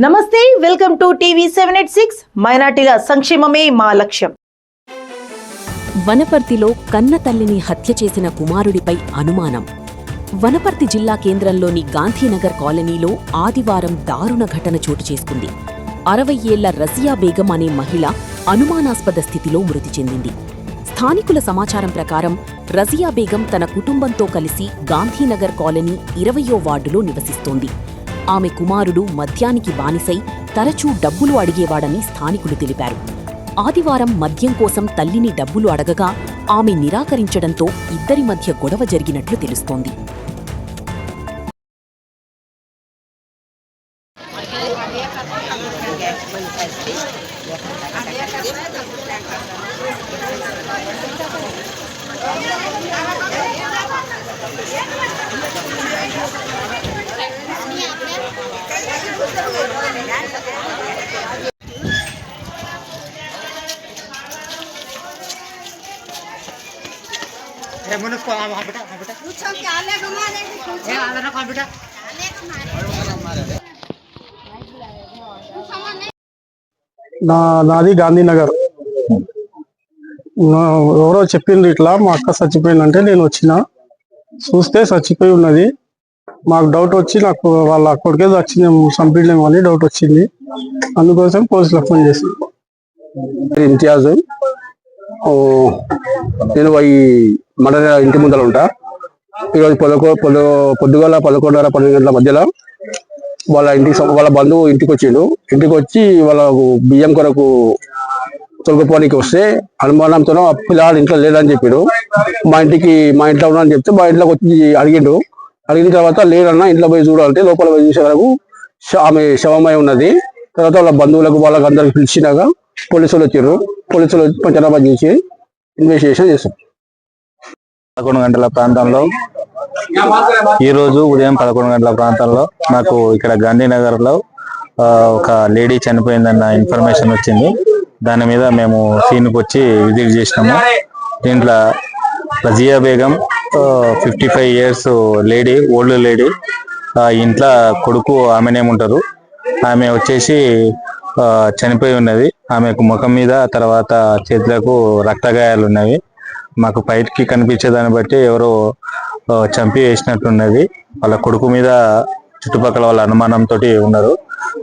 నమస్తే, welcome to TV 786. మైనార్టీల సంక్షేమమే మా లక్ష్యం. వనపర్తిలో కన్న తల్లిని హత్య చేసిన కుమారుడిపై అనుమానం. వనపర్తి జిల్లా కేంద్రంలోని గాంధీనగర్ కాలనీలో ఆదివారం దారుణ ఘటన చోటు చేసుకుంది. 60 ఏళ్ల రజియా బేగం అనే మహిళ అనుమానాస్పద స్థితిలో మృతి చెందింది. స్థానికుల సమాచారం ప్రకారం రజియా బేగం తన కుటుంబంతో కలిసి గాంధీనగర్ కాలనీ 20వ వార్డులో నివసిస్తోంది. ఆమె కుమారుడు మద్యానికి బానిసై తరచూ డబ్బులు అడిగేవాడని స్థానికులు తెలిపారు. ఆదివారం మద్యం కోసం తల్లిని డబ్బులు అడగగా ఆమె నిరాకరించడంతో ఇద్దరి మధ్య గొడవ జరిగినట్లు తెలుస్తోంది. నాది గాంధీనగర్. ఎవరో చెప్పిండ్రు ఇట్లా మా అక్క చచ్చిపోయిందంటే నేను వచ్చిన చూస్తే చచ్చిపోయి ఉన్నది. మాకు డౌట్ వచ్చి నాకు వాళ్ళ కొడుకే వచ్చింది, చంపిడేమో అని డౌట్ వచ్చింది. అందుకోసం పోలీసులకు ఫోన్ చేసి ఇంతియాజ్, నేను ఈ మడల ఇంటి ముందర ఉంటా. ఈరోజు పొద్దుగల 11:30, 12 గంటల మధ్యలో వాళ్ళ బంధువు ఇంటికి వచ్చిండు. ఇంటికి వచ్చి వాళ్ళకు బియ్యం కొరకు తొలగిపోవడానికి వస్తే అనుమానంతో పిల్లాడు ఇంట్లో లేదని చెప్పాడు. మా ఇంట్లో ఉన్నా అని చెప్తే మా ఇంట్లోకి వచ్చి అడిగిండు. అడిగిన తర్వాత లేదన్నా ఇంట్లో పోయి చూడాలంటే లోపల పోయి చూసే వరకు ఆమె శవమై ఉన్నది. తర్వాత వాళ్ళ బంధువులకు వాళ్ళకి అందరికి పిలిచినాక పోలీసులు వచ్చారు. పోలీసులు వచ్చి పంచనామా చేసి ఇన్వెస్టిగేషన్ చేశారు. 11 గంటల ప్రాంతంలో ఈరోజు ఉదయం 11 గంటల ప్రాంతంలో నాకు ఇక్కడ గాంధీనగర్ లో ఒక లేడీ చనిపోయిందన్న ఇన్ఫర్మేషన్ వచ్చింది. దాని మీద మేము సీన్కి వచ్చి విజిట్ చేసినాము. దీంట్లో Razia Begum 55 years lady, old lady. ఇంట్లో కొడుకు ఆమెనేముంటారు. ఆమె వచ్చేసి చనిపోయి ఉన్నది. ఆమెకు ముఖం మీద తర్వాత చేతులకు రక్తగాయాలు ఉన్నవి. మాకు పైకి కనిపించే దాన్ని బట్టి ఎవరో చంపి వేసినట్టున్నది. వాళ్ళ కొడుకు మీద చుట్టుపక్కల వాళ్ళ అనుమానంతో ఉన్నారు.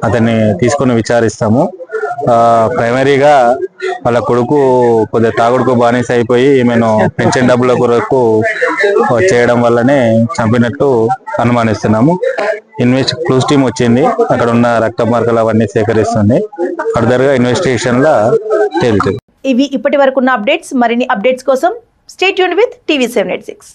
అతన్ని తీసుకొని విచారిస్తాము. ప్రైమరీగా వాళ్ళ కొడుకు కొద్దిగా తాగుడుకు బానిస అయిపోయి ఈమెను పెన్షన్ డబ్బుల కొరకు చేయడం వల్లనే చంపినట్టు అనుమానిస్తున్నాము. క్లూస్ టీమ్ వచ్చింది, అక్కడ ఉన్న రక్త మార్కలు అవన్నీ సేకరిస్తుంది. ఫర్దర్ గా ఇన్వెస్టిగేషన్ లా తేలుతుంది. ఇవి ఇప్పటి వరకున్న అప్డేట్స్. మరిన్ని అప్డేట్స్ కోసం స్టే ట్యూన్డ్ విత్ టీవీ 786.